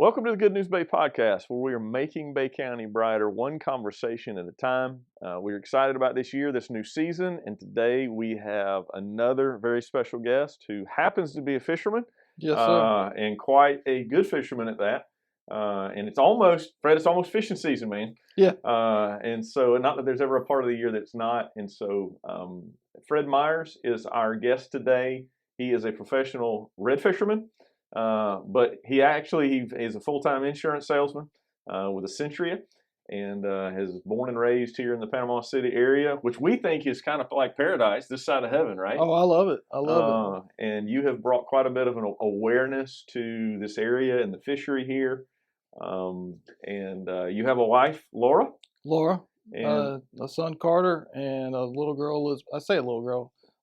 Welcome to the Good News Bay podcast, where we are making Bay County brighter one conversation at a time. We're excited about this year, this new season, and today we have another very special guest who happens to be a fisherman. Yes, sir. And quite a good fisherman at that. And it's almost fishing season, man. Yeah. And so, not that there's ever a part of the year that's not. And so, Fred Myers is our guest today. He is a professional red fisherman. But he is a full-time insurance salesman with Acentria, and is born and raised here in the Panama City area, which we think is kind of like paradise, this side of heaven, right? Oh, I love it. I love it. And you have brought quite a bit of an awareness to this area and the fishery here. And you have a wife, Laura? Laura, and a son, Carter, and a little girl,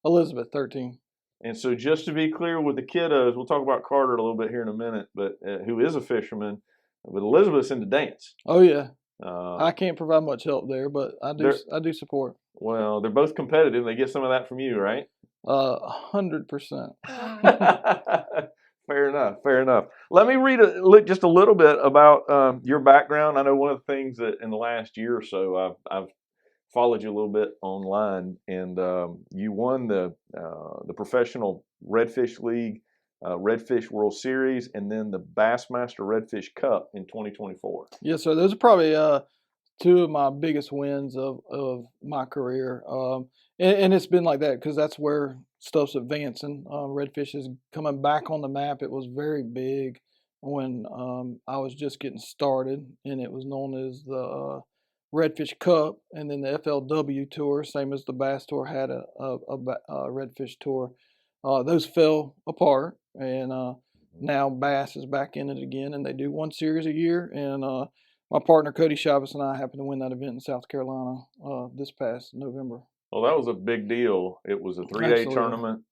Elizabeth, 13. And so just to be clear with the kiddos, we'll talk about Carter a little bit here in a minute, but who is a fisherman, but Elizabeth's into dance. Oh, yeah. I can't provide much help there, but I do support. Well, they're both competitive. They get some of that from you, right? 100%. Fair enough. Let me read just a little bit about your background. I know one of the things that in the last year or so I've followed you a little bit online, and you won the Professional Redfish League, Redfish World Series, and then the Bassmaster Redfish Cup in 2024. Yes, sir. Those are probably two of my biggest wins of my career. And it's been like that because that's where stuff's advancing. Redfish is coming back on the map. It was very big when I was just getting started, and it was known as the Redfish Cup, and then the FLW Tour, same as the Bass Tour had a Redfish Tour. Those fell apart, and now Bass is back in it again, and they do one series a year. And my partner Cody Chavez and I happened to win that event in South Carolina this past November. Well, that was a big deal. It was a 3-day tournament.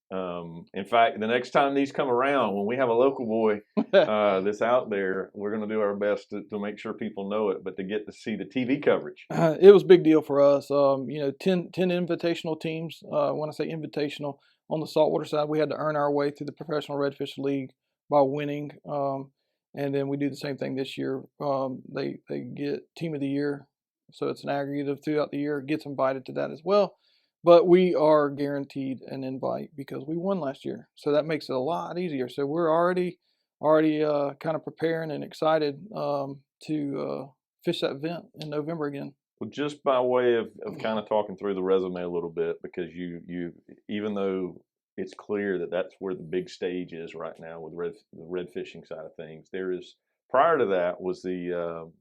In fact, the next time these come around, when we have a local boy that's out there, we're going to do our best to make sure people know it, but to get to see the TV coverage. It was a big deal for us. 10 invitational teams. When I say invitational, on the saltwater side, we had to earn our way through the Professional Redfish League by winning. And then we do the same thing this year. They get Team of the Year. So it's an aggregate of throughout the year. Gets invited to that as well. But we are guaranteed an invite because we won last year. So that makes it a lot easier. So we're already kind of preparing and excited to fish that event in November again. Well, just by way of kind of talking through the resume a little bit, because you even though it's clear that that's where the big stage is right now with the red fishing side of things, there is, prior to that was the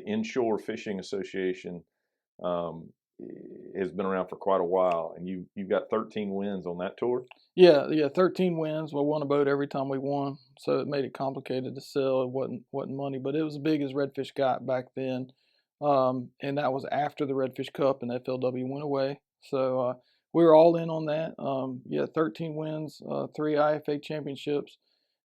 Inshore Fishing Association. Has been around for quite a while, and you've got 13 wins on that tour. Yeah, 13 wins. We won a boat every time we won, so it made it complicated to sell. It wasn't money, but it was as big as Redfish got back then, and that was after the Redfish Cup and FLW went away. So we were all in on that. 13 wins, 3 IFA championships,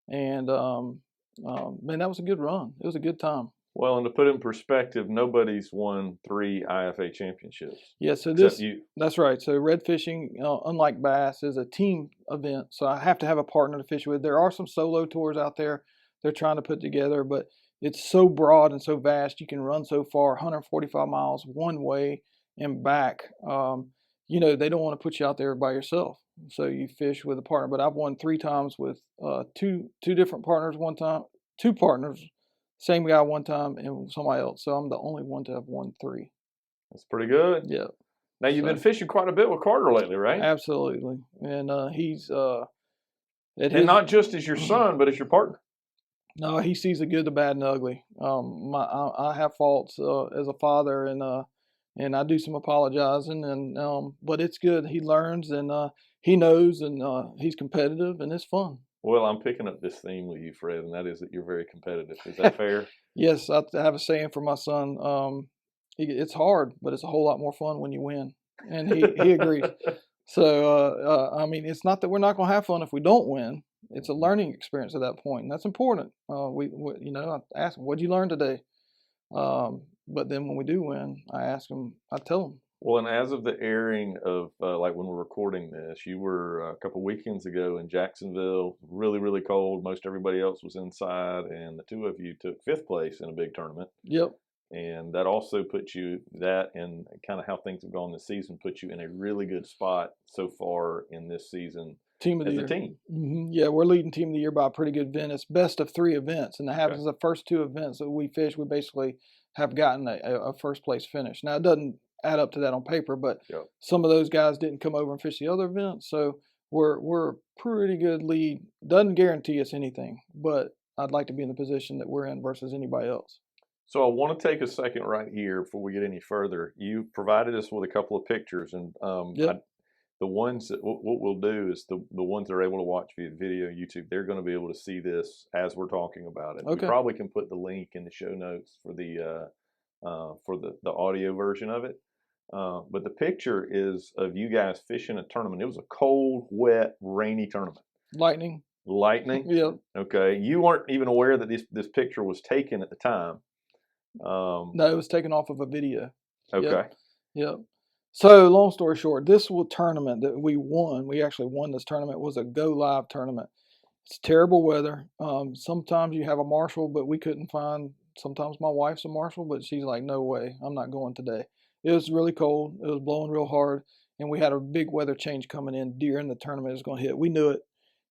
and man, that was a good run. It was a good time. Well, and to put it in perspective, nobody's won 3 IFA championships. Yeah, so that's right. So red fishing, unlike bass, is a team event. So I have to have a partner to fish with. There are some solo tours out there they're trying to put together, but it's so broad and so vast. You can run so far, 145 miles one way and back. They don't want to put you out there by yourself. So you fish with a partner. But I've won 3 times with two different partners one time, 2 partners. Same guy one time and somebody else. So I'm the only one to have won 3. That's pretty good. Yeah. Now you've been fishing quite a bit with Carter lately, right? Absolutely. And he's and not just as your son, but as your partner. No, he sees the good, the bad, and the ugly. I have faults as a father, and I do some apologizing, and but it's good. He learns, and he knows, and he's competitive, and it's fun. Well, I'm picking up this theme with you, Fred, and that is that you're very competitive. Is that fair? Yes, I have a saying for my son. It's hard, but it's a whole lot more fun when you win, and he agrees. So, it's not that we're not going to have fun if we don't win. It's a learning experience at that point, and that's important. I ask him, "What'd you learn today?" But then when we do win, I tell him, Well, and as of the airing of like when we're recording this, you were a couple weekends ago in Jacksonville, really, really cold. Most everybody else was inside, and the two of you took fifth place in a big tournament. Yep. And that also puts you, that and kind of how things have gone this season, puts you in a really good spot so far in this season Team of the as a year. team. Yeah, we're leading team of the year by a pretty good event. It's best of 3 events, and it happens Okay. the first 2 events that we fish, we basically have gotten a first place finish. Now it doesn't add up to that on paper, but Yep. some of those guys didn't come over and fish the other events, so we're a pretty good lead. Doesn't guarantee us anything, but I'd like to be in the position that we're in versus anybody else. So I want to take a second right here before we get any further. You provided us with a couple of pictures, and Yep. the ones that what we'll do is the ones that are able to watch via video YouTube, they're going to be able to see this as we're talking about it. Okay. We probably can put the link in the show notes for the audio version of it. But the picture is of you guys fishing a tournament. It was a cold, wet, rainy tournament. Lightning. Lightning. Yep. Okay. You weren't even aware that this picture was taken at the time. No, it was taken off of a video. Okay. Yep. So long story short, this tournament that we won, we actually won this tournament, was a go live tournament. It's terrible weather. Sometimes you have a marshal, but we couldn't find. Sometimes my wife's a marshal, but she's like, no way, I'm not going today. It was really cold. It was blowing real hard, and we had a big weather change coming in during the tournament. It was going to hit. We knew it.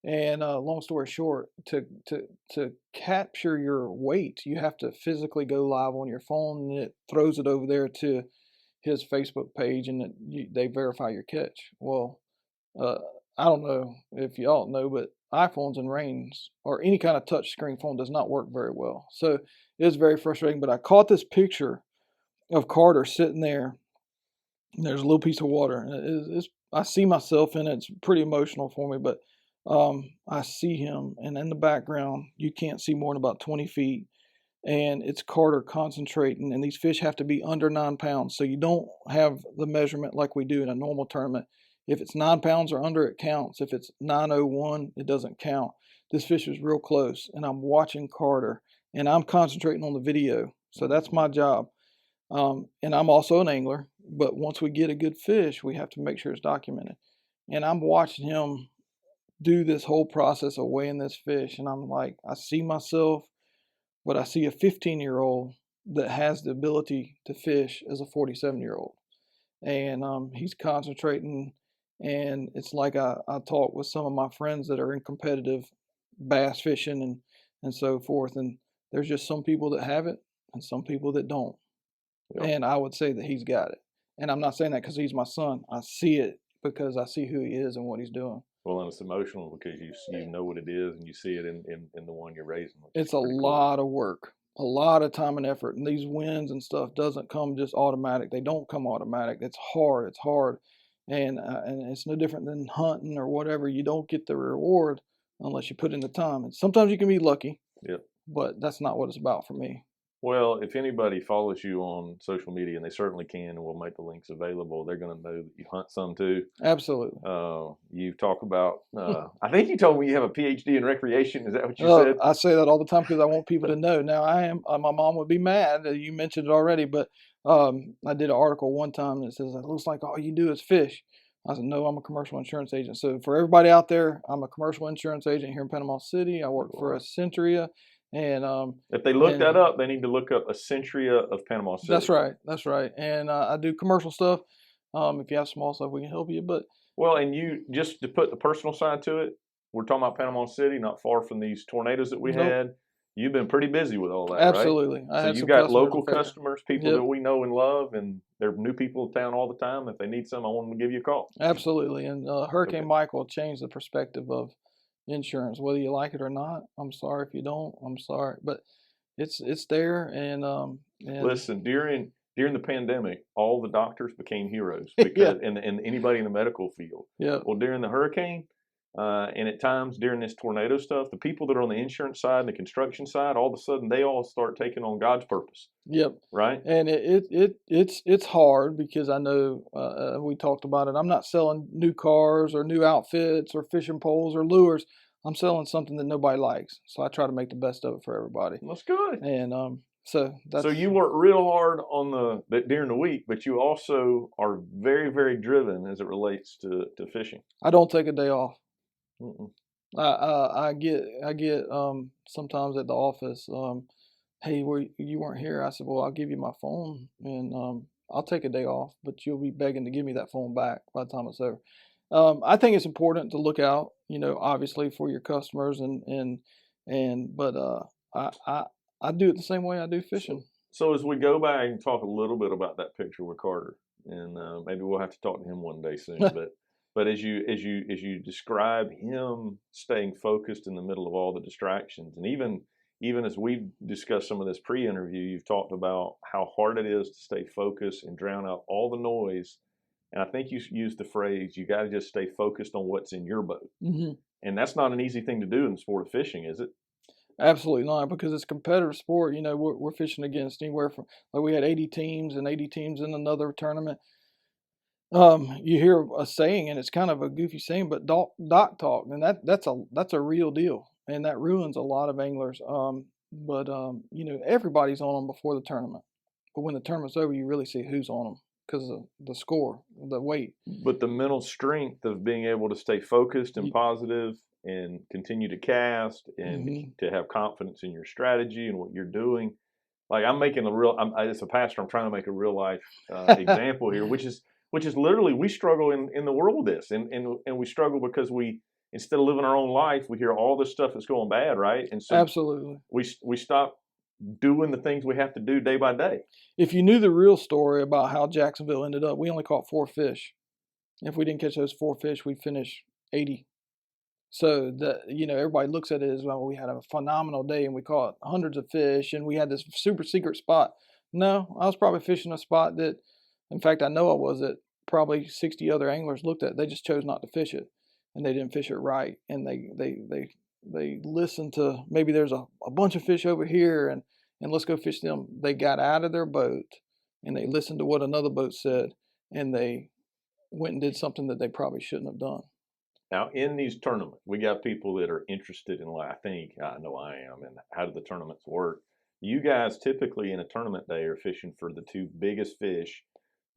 And long story short, to capture your weight, you have to physically go live on your phone, and it throws it over there to his Facebook page, and they verify your catch. Well, I don't know if y'all know, but iPhones and Reigns or any kind of touch screen phone does not work very well. So it was very frustrating. But I caught this picture of Carter sitting there, and there's a little piece of water. And I see myself in it. It's pretty emotional for me, but I see him, and in the background, you can't see more than about 20 feet. And it's Carter concentrating, and these fish have to be under 9 pounds. So you don't have the measurement like we do in a normal tournament. If it's 9 pounds or under, it counts. If it's 901, it doesn't count. This fish was real close, and I'm watching Carter, and I'm concentrating on the video. So that's my job. And I'm also an angler, but once we get a good fish, we have to make sure it's documented. And I'm watching him do this whole process of weighing this fish, and I'm like, I see myself, but I see a 15-year-old that has the ability to fish as a 47-year-old. And he's concentrating, and it's like I talk with some of my friends that are in competitive bass fishing and so forth, and there's just some people that have it and some people that don't. Yep. And I would say that he's got it. And I'm not saying that because he's my son. I see it because I see who he is and what he's doing. Well, and it's emotional because you know what it is, and you see it in the one you're raising. It's a lot of work, a lot of time and effort, and these wins and stuff doesn't come just automatic. They don't come automatic. It's hard, and it's no different than hunting or whatever. You don't get the reward unless you put in the time. And sometimes you can be lucky, Yep. but that's not what it's about for me. Well, if anybody follows you on social media, and they certainly can, and we'll make the links available, they're going to know that you hunt some too. Absolutely. You talk about, I think you told me you have a PhD in recreation. Is that what you said? I say that all the time because I want people to know. Now, my mom would be mad. You mentioned it already, but I did an article one time that says, it looks like all you do is fish. I said, no, I'm a commercial insurance agent. So for everybody out there, I'm a commercial insurance agent here in Panama City. I work for Acentria. And if they look that up, they need to look up Acentria of Panama City. That's right. And I do commercial stuff. If you have small stuff, we can help you. But and you, just to put the personal side to it, we're talking about Panama City, not far from these tornadoes that we had. You've been pretty busy with all that, absolutely. Right? So you got local customers, people that we know and love, and they're new people in town all the time. If they need some, I want them to give you a call. Absolutely. And Hurricane Michael changed the perspective of insurance, whether you like it or not. I'm sorry if you don't. I'm sorry, but it's there. And listen, during the pandemic, all the doctors became heroes because and anybody in the medical field. Yeah. Well, during the hurricane, and at times during this tornado stuff, the people that are on the insurance side and the construction side, all of a sudden they all start taking on God's purpose. Yep. Right. And it's hard because I know we talked about it. I'm not selling new cars or new outfits or fishing poles or lures. I'm selling something that nobody likes. So I try to make the best of it for everybody. That's good. And So that's So you work real hard on during the week, but you also are very, very driven as it relates to fishing. I don't take a day off. Mm-mm. I get sometimes at the office, hey, you weren't here. I said, well, I'll give you my phone and I'll take a day off, but you'll be begging to give me that phone back by the time it's over. I think it's important to look out, obviously for your customers but I I do it the same way I do fishing. So as we go back and talk a little bit about that picture with Carter, and maybe we'll have to talk to him one day soon. But as you describe him staying focused in the middle of all the distractions, and even as we've discussed some of this pre-interview, you've talked about how hard it is to stay focused and drown out all the noise. And I think you used the phrase, you got to just stay focused on what's in your boat. Hmm. And that's not an easy thing to do in the sport of fishing, is it? Absolutely not, because it's competitive sport. We're fishing against anywhere from, like, we had 80 teams and 80 teams in another tournament. You hear a saying, and it's kind of a goofy saying, but dock talk, and that's a real deal, and that ruins a lot of anglers. Everybody's on them before the tournament, but when the tournament's over, you really see who's on them because of the score, the weight. But the mental strength of being able to stay focused and You- positive and continue to cast and Mhm. to have confidence in your strategy and what you're doing. Like as a pastor, I'm trying to make a real life example here, which is literally we struggle in the world with this, and we struggle because we, instead of living our own life, we hear all this stuff that's going bad, right? And so Absolutely. we stop doing the things we have to do day by day. If you knew the real story about how Jacksonville ended up, we only caught 4 fish. If we didn't catch those 4 fish, we'd finish 80. So everybody looks at it as, well, we had a phenomenal day and we caught hundreds of fish and we had this super secret spot. No, I was probably fishing a spot that, in fact, I know I was, that probably 60 other anglers looked at. They just chose not to fish it, and they didn't fish it right. And they listened to, maybe there's a bunch of fish over here, and let's go fish them. They got out of their boat and they listened to what another boat said, and they went and did something that they probably shouldn't have done. Now, in these tournaments, we got people that are interested in, like, I know I am, and how do the tournaments work? You guys typically in a tournament day are fishing for the 2 biggest fish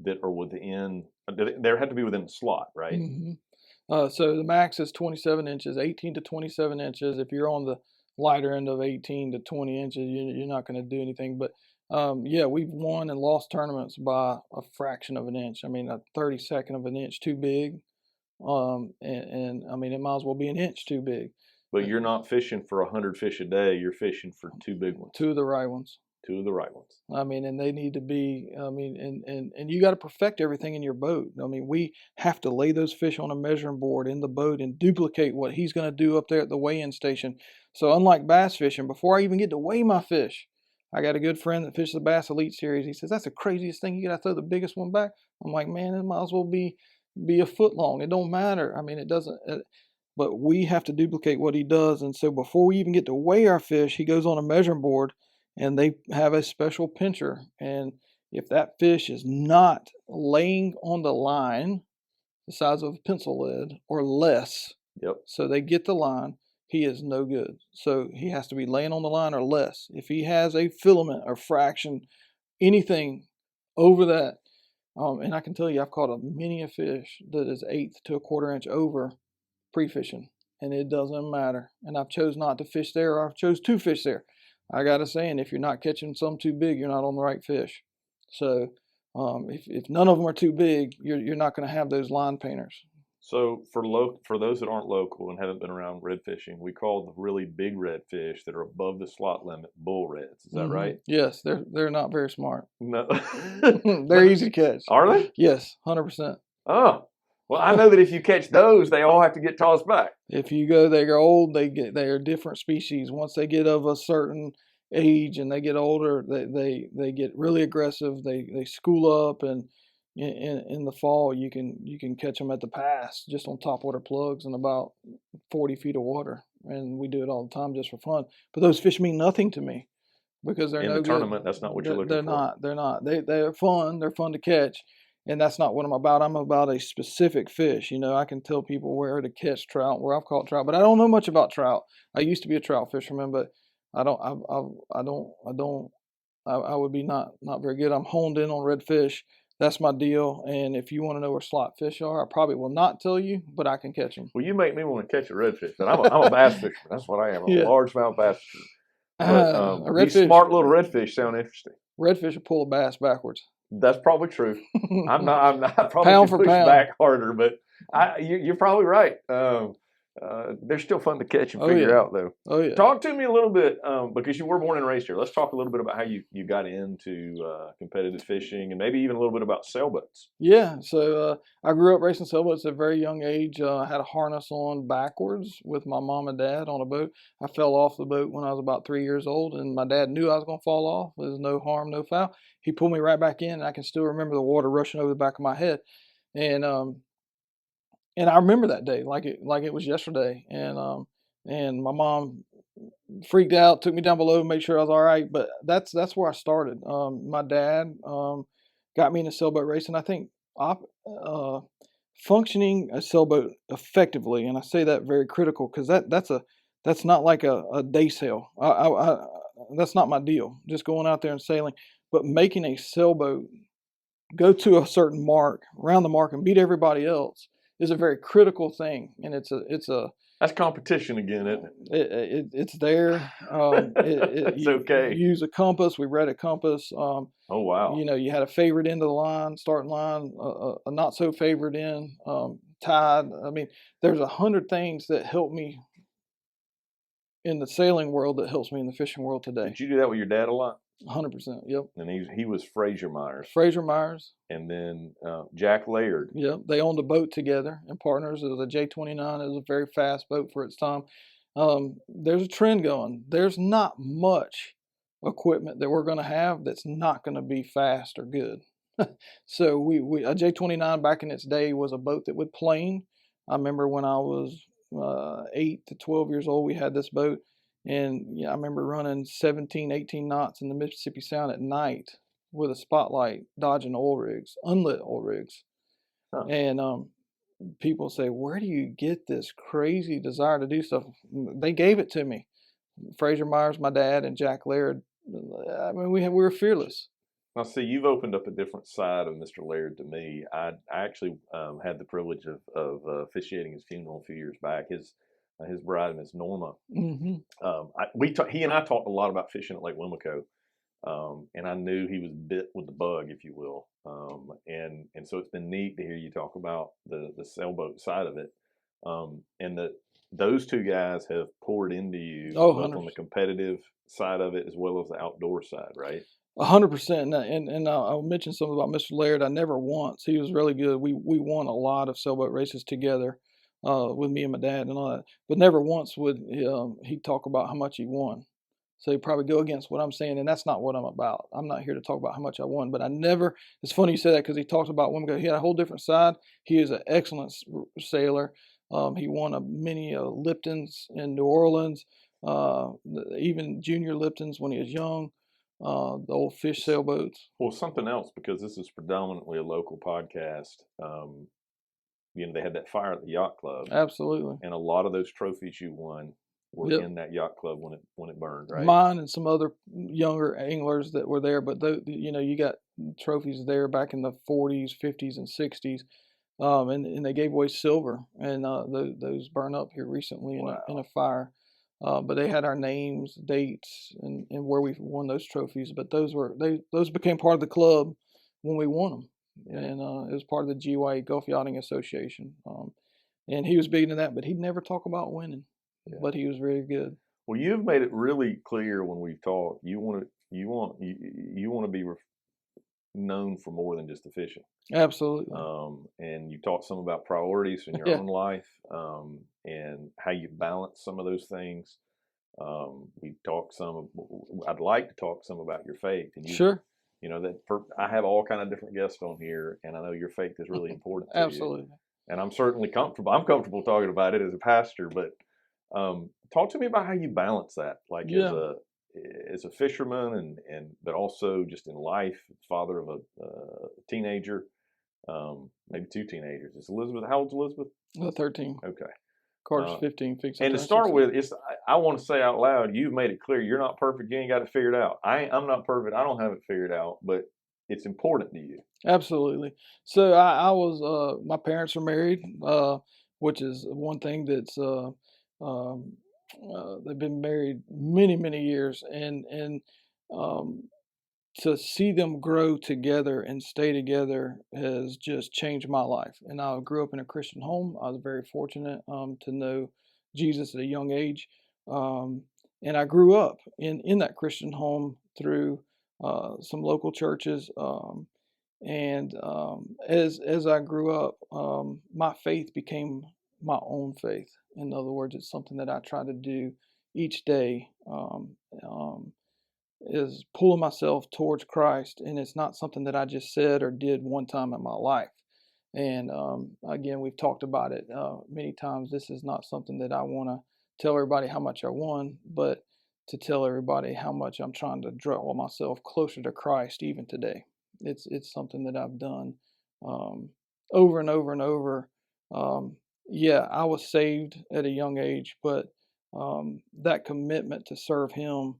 that are within, there had to be within the slot, right? Hmm. So the max is 27 inches, 18 to 27 inches. If you're on the lighter end of 18 to 20 inches, you're not going to do anything. But yeah, we've won and lost tournaments by a fraction of an inch. I mean, a 32nd of an inch too big. And I mean, it might as well be an inch too big. But you're not fishing for 100 fish a day. You're fishing for 2 big ones. 2 of the right ones. 2 of the right ones. I mean, and they need to be, I mean, and you got to perfect everything in your boat. I mean, we have to lay those fish on a measuring board in the boat and duplicate what he's going to do up there at the weigh-in station. So unlike bass fishing, before I even get to weigh my fish, I got a good friend that fishes the Bass Elite Series. He says, that's the craziest thing. You got to throw the biggest one back. I'm like, man, it might as well be a foot long. It don't matter. I mean, it doesn't. But we have to duplicate what he does. And so before we even get to weigh our fish, he goes on a measuring board, and they have a special pincher. And if that fish is not laying on the line the size of a pencil lead or less, Yep. so they get the line, he is no good. So he has to be laying on the line or less. If he has a filament or fraction, anything over that, and I can tell you, I've caught many a fish that is 1/8 to 1/4 inch over pre-fishing, and it doesn't matter. And I've chose not to fish there, or I've chose to fish there. I got a saying, if you're not catching some too big, you're not on the right fish. So if none of them are too big, you're not going to have those line painters. So for those that aren't local and haven't been around red fishing, we call the really big redfish that are above the slot limit bull reds. Is that right? Yes, they're not very smart. No. They're easy to catch. Are they? Yes, 100%. Oh, well, I know that if you catch those, they all have to get tossed back. If you go, they're old. They are different species. Once they get of a certain age and they get older, they get really aggressive. They school up, and in the fall you can catch them at the pass just on top water plugs in about 40 feet of water, and we do it all the time just for fun. But those fish mean nothing to me because they're in no the good. tournament. That's not what you're looking for. They're not. They're fun. They're fun to catch. And that's not what I'm about. I'm about a specific fish. I can tell people where to catch trout, where I've caught trout, but I don't know much about trout. I used to be a trout fisherman, but I don't I would be not very good. I'm honed in on redfish. That's my deal. And if you want to know where slot fish are, I probably will not tell you, but I can catch them. Well, you make me want to catch a redfish, but I'm a bass fisherman. That's what I am. I'm a Yeah. largemouth bass fisherman. But A these redfish, smart little redfish sound interesting. redfish will pull a bass backwards. That's probably true. I'm not. I probably Pound should for push pound. back harder, but you're probably right. They're still fun to catch and figure out, though. Oh yeah. Talk to me a little bit because you were born and raised here. Let's talk a little bit about how you got into competitive fishing and maybe even a little bit about sailboats. Yeah. So I grew up racing sailboats at a very young age. I had a harness on backwards with my mom and dad on a boat. I fell off the boat when I was about 3 years old, and my dad knew I was going to fall off. There's no harm, no foul. He pulled me right back in, and I can still remember the water rushing over the back of my head. And I remember that day like it was yesterday. And my mom freaked out, took me down below, made sure I was all right. But that's where I started. My dad got me into sailboat racing. I think functioning a sailboat effectively, and I say that very critical because that's not like a day sail. That's not my deal. Just going out there and sailing, but making a sailboat go to a certain mark, around the mark, and beat everybody else is a very critical thing, and it's a That's competition again, isn't it? it's there. It's okay. You use a compass. We read a compass. Oh wow. You know, you had a favorite end of the line, starting line, a not so favorite end, tide. I mean, there's 100 things that help me in the sailing world that helps me in the fishing world today. Did you do that with your dad a lot? 100%. Yep. And he was Fraser Myers. Fraser Myers. And then Jack Laird. Yep. They owned a boat together and partners. It was a J29. It was a very fast boat for its time. There's a trend going. There's not much equipment that we're going to have that's not going to be fast or good. So a J29 back in its day was a boat that would plane. I remember when I was 8 to 12 years old, we had this boat. And yeah, I remember running 17, 18 knots in the Mississippi Sound at night with a spotlight, dodging oil rigs, unlit oil rigs. Huh. And people say, where do you get this crazy desire to do stuff? They gave it to me. Fraser Myers, my dad, and Jack Laird. I mean, we were fearless. Now, see, you've opened up a different side of Mr. Laird to me. I actually had the privilege of officiating his funeral a few years back. His bride, Miss Norma. Mm-hmm. He and I talked a lot about fishing at Lake Wimico, and I knew he was bit with the bug, if you will. And so it's been neat to hear you talk about the sailboat side of it, and those two guys have poured into you both on the competitive side of it as well as the outdoor side, right? 100%. And I'll mention something about Mr. Laird. I never once. He was really good. We won a lot of sailboat races together. With me and my dad and all that, but never once would he talk about how much he won. So he'd probably go against what I'm saying, and that's not what I'm about. I'm not here to talk about how much I won, but I never. It's funny you say that because he talked about women. He had a whole different side. He is an excellent sailor. He won many Liptons in New Orleans, even junior Liptons when he was young. The old fish sailboats. Well, something else, because this is predominantly a local podcast. They had that fire at the yacht club. Absolutely. And a lot of those trophies you won were in that yacht club when it burned, right? Mine and some other younger anglers that were there, but you got trophies there back in the 40s, 50s, and 60s, and they gave away silver, and those burned up here recently in a fire. But they had our names, dates, and where we won those trophies. But those became part of the club when we won them. Yeah. And it was part of the GYA Gulf Yachting Association. And he was big into that, but he'd never talk about winning. Yeah. But he was really good. Well, you've made it really clear when we've talked. You want to be known for more than just the fishing. Absolutely. And you talked some about priorities in your own life, and how you balance some of those things. We talked some. I'd like to talk some about your faith. And sure. I have all kind of different guests on here, and I know your faith is really important to Absolutely. you. And I'm certainly comfortable. I'm comfortable talking about it as a pastor, but talk to me about how you balance that, like as a fisherman, but also just in life, father of a teenager, maybe two teenagers. Is Elizabeth? How old's Elizabeth? 13. Okay. Carter's 15. And to start with, I want to say out loud, you've made it clear you're not perfect. You ain't got it figured out. I'm not perfect. I don't have it figured out, but it's important to you. Absolutely. So I was my parents are married, which is one thing that's um, they've been married many years, and um, to see them grow together and stay together has just changed my life. And I grew up in a Christian home. I was very fortunate to know Jesus at a young age, um, and I grew up in that Christian home through some local churches. And as I grew up, my faith became my own faith. In other words, it's something that I try to do each day. Is pulling myself towards Christ, and it's not something that I just said or did one time in my life. And again, we've talked about it many times. This is not something that I want to tell everybody how much I won, but to tell everybody how much I'm trying to draw myself closer to Christ even today. It's something that I've done um, over and over and over. Yeah, I was saved at a young age, but that commitment to serve Him,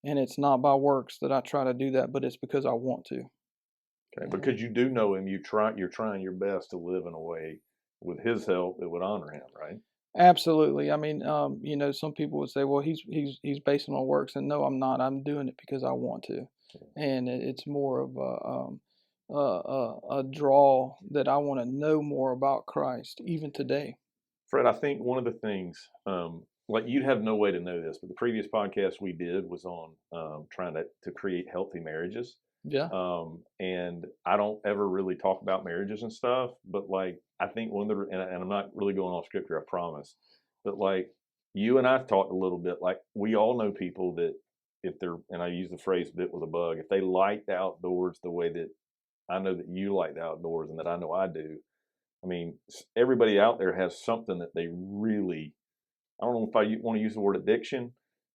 and it's not by works that I try to do that, but it's because I want to. Okay, because you do know him, you're trying your best to live in a way with his help that would honor him, right? Absolutely. I mean, some people would say, "Well, he's basing on works," and no, I'm not. I'm doing it because I want to, and it's more of a draw that I want to know more about Christ, even today. Fred, I think one of the things, like you'd have no way to know this, but the previous podcast we did was on trying to create healthy marriages. Yeah. And I don't ever really talk about marriages and stuff, but like I think one of the, and I'm not really going off scripture, I promise, but like you and I've talked a little bit, like we all know people that if they're, and I use the phrase bit with a bug, if they like the outdoors the way that I know that you like the outdoors and that I know I do, I mean, everybody out there has something that they really, I don't know if I want to use the word addiction,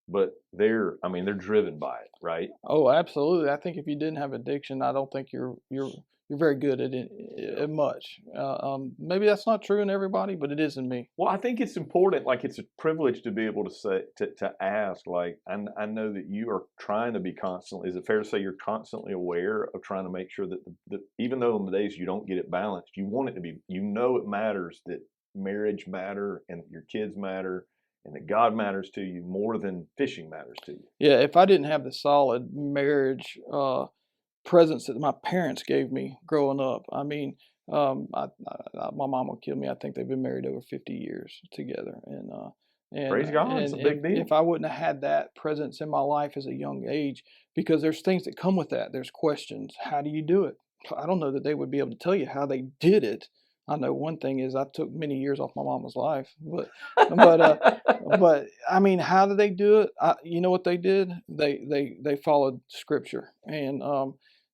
but I mean, they're driven by it, right? Oh, absolutely. I think if you didn't have addiction, I don't think you're very good at it at much. Maybe that's not true in everybody, but it is in me. Well, I think it's important. Like it's a privilege to be able to say to ask. Like I know that you are trying to be constantly. Is it fair to say you're constantly aware of trying to make sure that even though in the days you don't get it balanced, you want it to be. You know it matters that marriage matter and your kids matter and that God matters to you more than fishing matters to you. Yeah, if I didn't have the solid marriage presence that my parents gave me growing up, I mean, my mom will kill me. I think they've been married over 50 years together, Praise God, it's a big deal. if I wouldn't have had that presence in my life as a young age, because there's things that come with that. There's questions. How do you do it? I don't know that they would be able to tell you how they did it. I know one thing is I took many years off my mama's life, but I mean, how did they do it? You know what they did? They followed scripture, and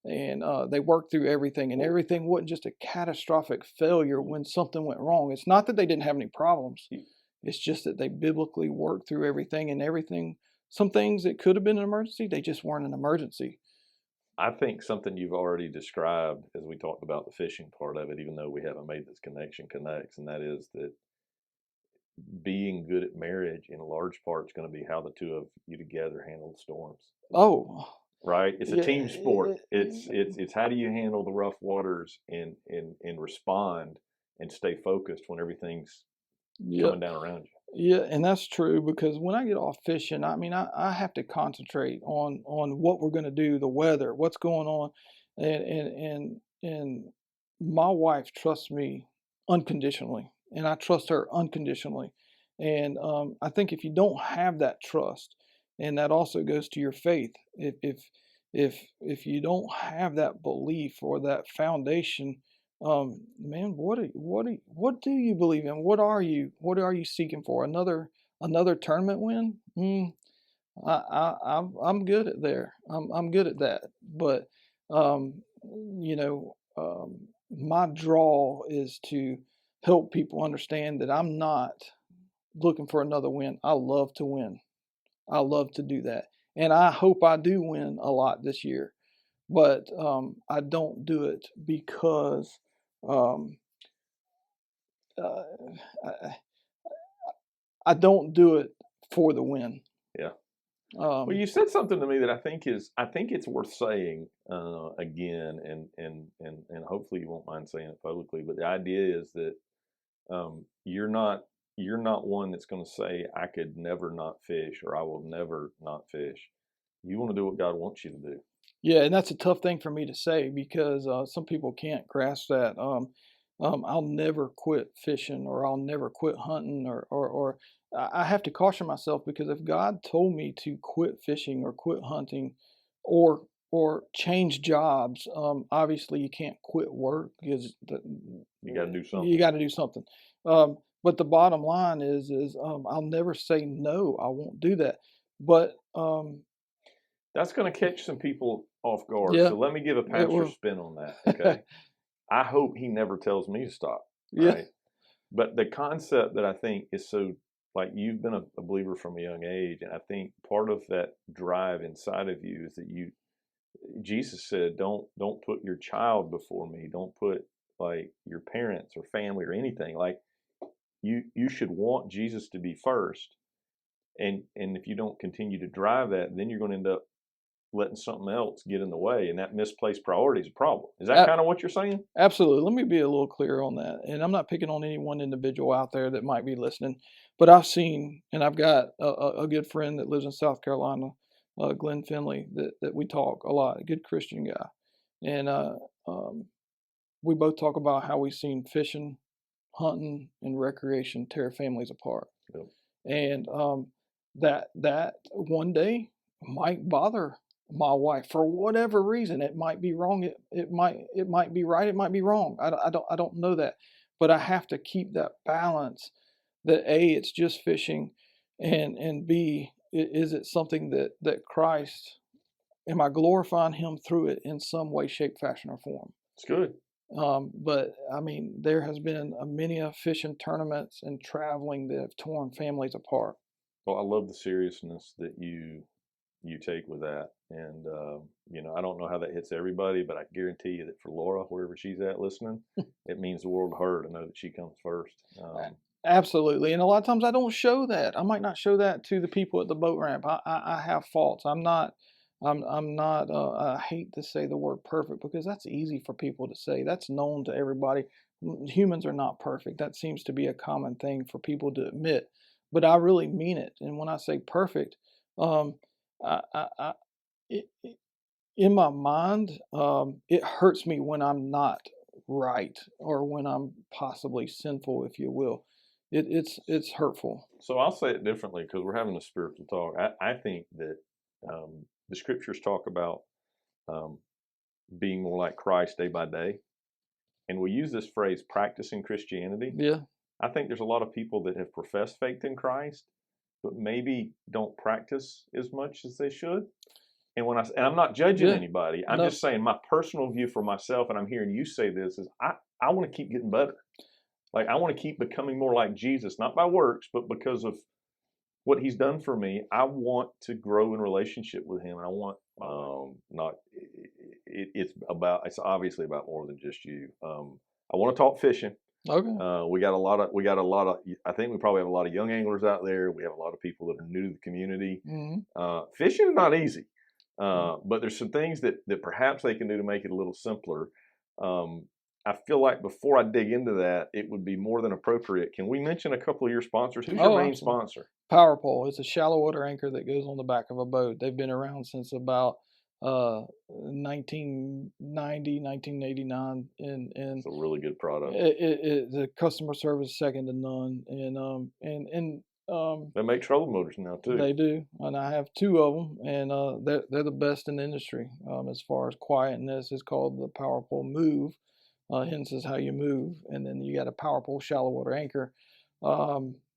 they worked through everything, and everything wasn't just a catastrophic failure when something went wrong. It's not that they didn't have any problems. It's just that they biblically worked through everything, and everything. Some things that could have been an emergency, they just weren't an emergency. I think something you've already described as we talked about the fishing part of it, even though we haven't made this connection, connects, and that is that being good at marriage in a large part is going to be how the two of you together handle the storms. Oh, Right? It's a yeah, team sport. It's how do you handle the rough waters and respond and stay focused when everything's yeah. coming down around you. Yeah, and that's true because when I get off fishing, I mean, I have to concentrate on what we're going to do, the weather, what's going on, and my wife trusts me unconditionally, and I trust her unconditionally. And I think if you don't have that trust, and that also goes to your faith, if you don't have that belief or that foundation, man, what do you believe in? What are you seeking for? Another tournament win? I'm good at there. I'm good at that. But um, you know, my draw is to help people understand that I'm not looking for another win. I love to win. I love to do that, and I hope I do win a lot this year. But I don't do it because um, uh, I, I don't do it for the win. Yeah. Well, you said something to me that I think it's worth saying again, and hopefully you won't mind saying it publicly. But the idea is that you're not one that's going to say I could never not fish or I will never not fish. You want to do what God wants you to do. Yeah, and that's a tough thing for me to say because some people can't grasp that. I'll never quit fishing, or I'll never quit hunting, or I have to caution myself, because if God told me to quit fishing or quit hunting, or change jobs, obviously you can't quit work because You got to do something. you got to do something. But the bottom line is I'll never say no. I won't do that. But that's going to catch some people off guard. yeah, So let me give a pastor spin on that. Okay. I hope he never tells me to stop. yeah. Right. But the concept that I think is so, like, you've been a believer from a young age, and I think part of that drive inside of you is that Jesus said, don't put your child before me. Don't put like your parents or family or anything. Like you should want Jesus to be first. And if you don't continue to drive that, then you're going to end up letting something else get in the way, and that misplaced priority is a problem. Is that kind of what you're saying? Absolutely. Let me be a little clear on that. And I'm not picking on any one individual out there that might be listening, but I've seen, and I've got a good friend that lives in South Carolina, Glenn Finley, that we talk a lot, a good Christian guy. And we both talk about how we've seen fishing, hunting, and recreation tear families apart. Yep. And that one day might bother my wife for whatever reason. It might be wrong. It might be right. It might be wrong. I don't know that, but I have to keep that balance. That A, it's just fishing, and B, is it something that Christ, am I glorifying Him through it in some way, shape, fashion, or form? It's good. But I mean, there has been many fishing tournaments and traveling that have torn families apart. Well, I love the seriousness that you take with that. And, I don't know how that hits everybody, but I guarantee you that for Laura, wherever she's at listening, it means the world to her to know that she comes first. Absolutely. And a lot of times I don't show that. I might not show that to the people at the boat ramp. I have faults. I'm not, I hate to say the word perfect, because that's easy for people to say. That's known to everybody. Humans are not perfect. That seems to be a common thing for people to admit, but I really mean it. And when I say perfect, in my mind, it hurts me when I'm not right, or when I'm possibly sinful, if you will. It's hurtful. So I'll say it differently, because we're having a spiritual talk. I think that the scriptures talk about being more like Christ day by day, and we use this phrase practicing Christianity. Yeah. I think there's a lot of people that have professed faith in Christ, but maybe don't practice as much as they should. And I'm not judging anybody. I'm just saying my personal view for myself, and I'm hearing you say this, is I want to keep getting better. Like, I want to keep becoming more like Jesus, not by works, but because of what He's done for me. I want to grow in relationship with Him, and I want it's obviously about more than just you. I want to talk fishing. Okay. We got a lot of. I think we probably have a lot of young anglers out there. We have a lot of people that are new to the community. Mm-hmm. Fishing is not easy, but there's some things that perhaps they can do to make it a little simpler. I feel like before I dig into that, it would be more than appropriate. Can we mention a couple of your sponsors? Who's your main sponsor? Power Pole. It's a shallow water anchor that goes on the back of a boat. They've been around since about 1990, 1989, and it's a really good product. The customer service is second to none, and they make trolling motors now too. They do, and I have two of them, and they're the best in the industry as far as quietness. It's called the Power Pole Move. Hence is how you move, and then you got a Power Pole shallow water anchor,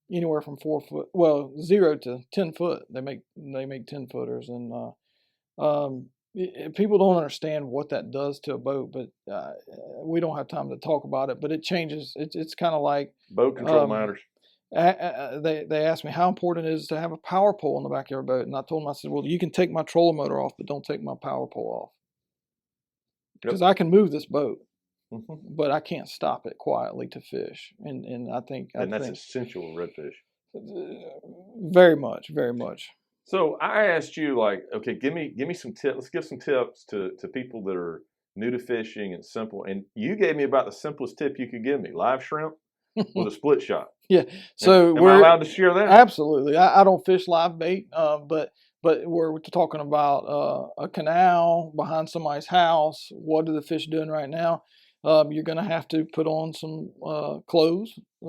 anywhere from 4 foot, 0 to 10 foot. They make 10 footers, and people don't understand what that does to a boat, but we don't have time to talk about it. But it changes. It's kind of like boat control matters. They asked me how important it is to have a power pole in the back of your boat, and I told them, I said, well, you can take my trolling motor off, but don't take my power pole off, because I can move this boat. But I can't stop it quietly to fish, and I think that's essential in redfish. Very much, very much. So I asked you, like, okay, give me some tips. Let's give some tips to people that are new to fishing and simple. And you gave me about the simplest tip you could give me: live shrimp with a split shot. Yeah. So am I allowed to share that? Absolutely. I don't fish live bait, but we're talking about a canal behind somebody's house. What are the fish doing right now? You're going to have to put on some clothes, a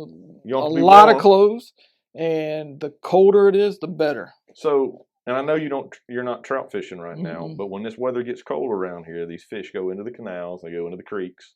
lot of clothes, and the colder it is, the better. So, and I know you're not trout fishing right now, but when this weather gets cold around here, these fish go into the canals, they go into the creeks,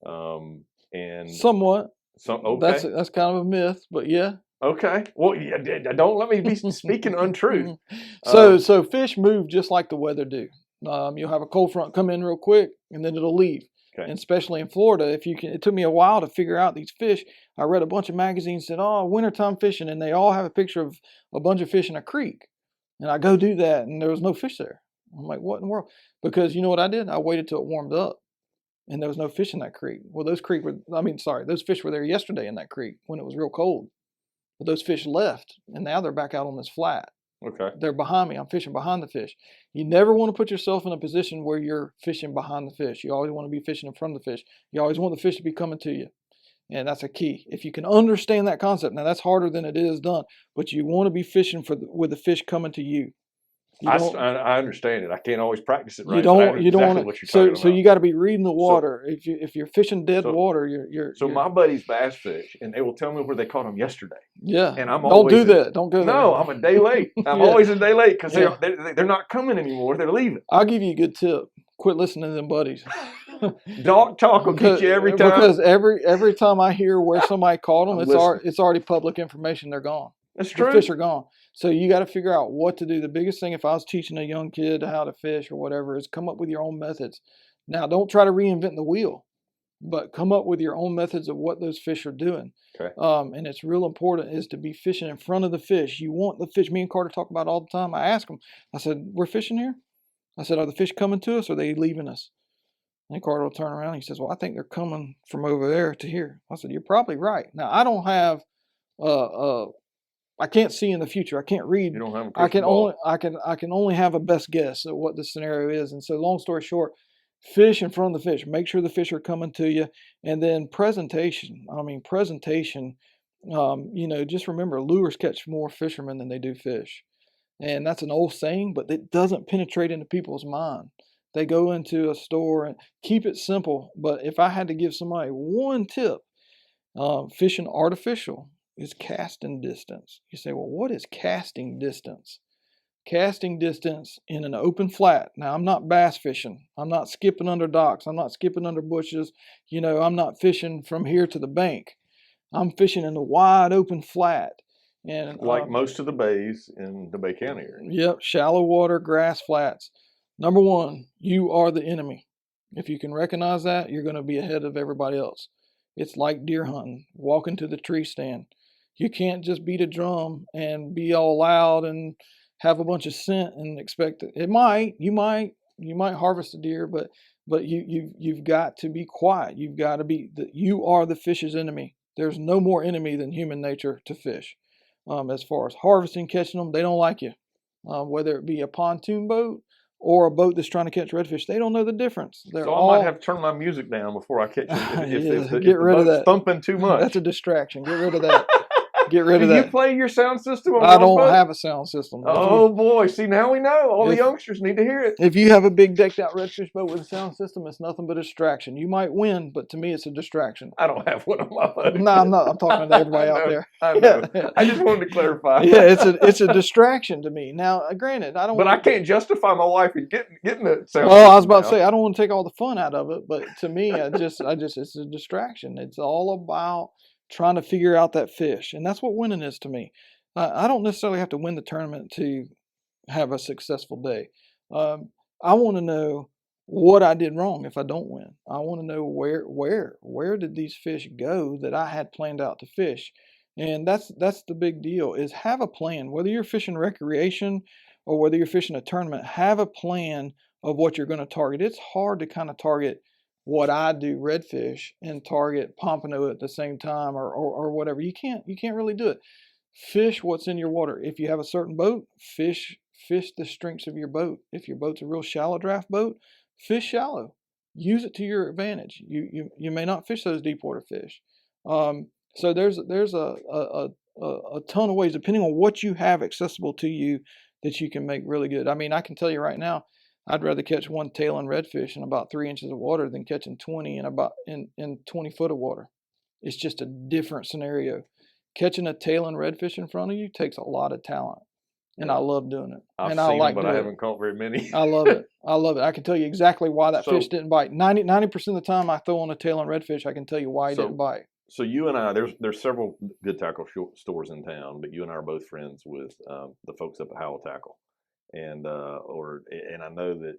and somewhat. Okay. That's kind of a myth, but yeah. Okay. Well, yeah, don't let me be speaking untruth. So fish move just like the weather do. You'll have a cold front come in real quick, and then it'll leave. Okay. And especially in Florida, it took me a while to figure out these fish. I read a bunch of magazines that said, "Oh, wintertime fishing," and they all have a picture of a bunch of fish in a creek. And I go do that, and there was no fish there. I'm like, what in the world? Because you know what I did? I waited till it warmed up, and there was no fish in that creek. Well, those fish were there yesterday in that creek when it was real cold. But those fish left, and now they're back out on this flat. Okay. They're behind me. I'm fishing behind the fish. You never want to put yourself in a position where you're fishing behind the fish. You always want to be fishing in front of the fish. You always want the fish to be coming to you. And that's a key. If you can understand that concept, now that's harder than it is done, but you want to be fishing with the fish coming to you. I understand it. I can't always practice it right. You don't want to. So you got to be reading the water. If you're fishing dead water, you're. So my buddies bass fish, and they will tell me where they caught them yesterday. Yeah. And I'm don't do that. Don't go there. No, I'm a day late. I'm always a day late because they're not coming anymore. They're leaving. I'll give you a good tip. Quit listening to them buddies. Dog talk will get you every time. Because every time I hear where somebody caught them, it's already public information. They're gone. That's true. The fish are gone. So you got to figure out what to do. The biggest thing, if I was teaching a young kid how to fish or whatever, is come up with your own methods. Now, don't try to reinvent the wheel, but come up with your own methods of what those fish are doing. Okay. And it's real important is to be fishing in front of the fish. You want the fish. Me and Carter talk about it all the time. I ask them, I said, we're fishing here? I said, are the fish coming to us or are they leaving us? And Carter will turn around and he says, well, I think they're coming from over there to here. I said, you're probably right. Now, I don't have I can't see in the future. I can't read. You don't have a crystal ball. I can only have a best guess at what the scenario is. And so, long story short, fish in front of the fish. Make sure the fish are coming to you, and then presentation. Just remember, lures catch more fishermen than they do fish, and that's an old saying, but it doesn't penetrate into people's mind. They go into a store and keep it simple. But if I had to give somebody one tip, fishing artificial is casting distance. You say, well, what is casting distance? Casting distance in an open flat. Now, I'm not bass fishing. I'm not skipping under docks. I'm not skipping under bushes. I'm not fishing from here to the bank. I'm fishing in a wide open flat. And like most of the bays in the Bay County area. Yep, shallow water, grass flats. Number one, you are the enemy. If you can recognize that, you're going to be ahead of everybody else. It's like deer hunting, walking to the tree stand. You can't just beat a drum and be all loud and have a bunch of scent and expect it. You might harvest a deer, but you've got to be quiet. You've got to you are the fish's enemy. There's no more enemy than human nature to fish. As far as harvesting, catching them, they don't like you. Whether it be a pontoon boat or a boat that's trying to catch redfish, they don't know the difference. I might have to turn my music down before I catch them. Get rid of that. Thumping too much. That's a distraction. Get rid of that. Get rid of that. Do you play your sound system? I don't have a sound system. Oh boy! See, now we know. All the youngsters need to hear it. If you have a big decked out redfish boat with a sound system, it's nothing but a distraction. You might win, but to me, it's a distraction. I don't have one on my boat. No, I'm not. I'm talking to everybody out there. I know. I just wanted to clarify. Yeah, it's a distraction to me. Now, granted, I don't. But I can't justify my wife getting the sound. Oh, I was about to say I don't want to take all the fun out of it, but to me, it's a distraction. It's all about trying to figure out that fish. And that's what winning is to me. I don't necessarily have to win the tournament to have a successful day. I want to know what I did wrong if I don't win. I want to know where did these fish go that I had planned out to fish. And that's the big deal, is have a plan. Whether you're fishing recreation or whether you're fishing a tournament, have a plan of what you're going to target. It's hard to kind of target what I do, redfish, and target pompano at the same time or whatever. You can't really do it. fish what's in your water. If you have a certain boat, fish the strengths of your boat. If your boat's a real shallow draft boat, fish shallow. Use it to your advantage. You may not fish those deep water fish. So there's a ton of ways, depending on what you have accessible to you, that you can make really good. I mean, I can tell you right now, I'd rather catch one tailing redfish in about 3 inches of water than catching 20 in 20 foot of water. It's just a different scenario. Catching a tailing redfish in front of you takes a lot of talent, and I love doing it. I've and seen I like them, but I doing it. haven't caught very many. I love it. I love it. I can tell you exactly why that So- fish didn't bite. 90% of the time I throw on a tailing redfish, I can tell you why he didn't bite. So you and I, there's several good tackle stores in town, but you and I are both friends with the folks up at Howell Tackle, and I know that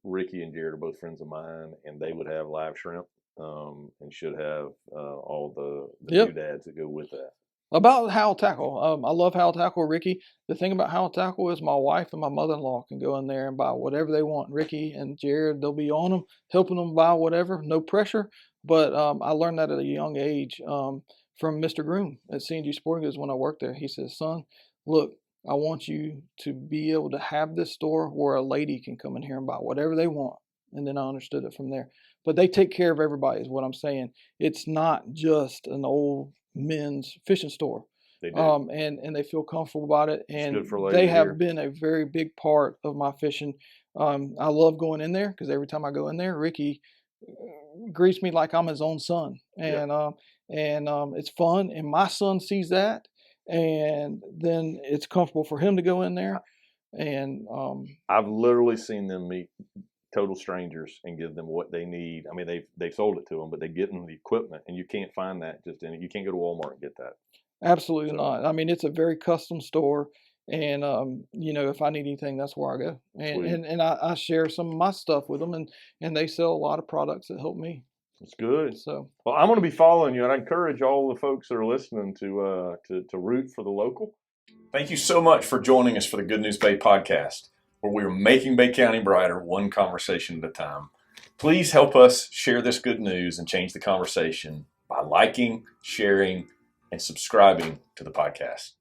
Ricky and Jared are both friends of mine, and they would have live shrimp, and should have all the Yep. doodads that go with that. About Howell Tackle, I love Howell Tackle. Ricky, the thing about Howell Tackle is my wife and my mother-in-law can go in there and buy whatever they want. Ricky and Jared, they'll be on them, helping them buy whatever, no pressure. But I learned that at a young age from Mr. Groom at C&G Sporting Goods when I worked there. He says, son, look, I want you to be able to have this store where a lady can come in here and buy whatever they want. And then I understood it from there. But they take care of everybody is what I'm saying. It's not just an old men's fishing store. They do. And they feel comfortable about it. And good for ladies they have here. been a very big part of my fishing. I love going in there because every time I go in there, Ricky greets me like I'm his own son. And it's fun. And my son sees that. And then it's comfortable for him to go in there. And I've literally seen them meet total strangers and give them what they need. I mean, they've sold it to them, but they get them the equipment, and you can't find that you can't go to Walmart and get that. Absolutely not. I mean, it's a very custom store, and if I need anything, that's where I go. And I share some of my stuff with them, and they sell a lot of products that help me. It's good. So, well, I'm going to be following you, and I encourage all the folks that are listening to root for the local. Thank you so much for joining us for the Good News Bay podcast, where we are making Bay County brighter one conversation at a time. Please help us share this good news and change the conversation by liking, sharing, and subscribing to the podcast.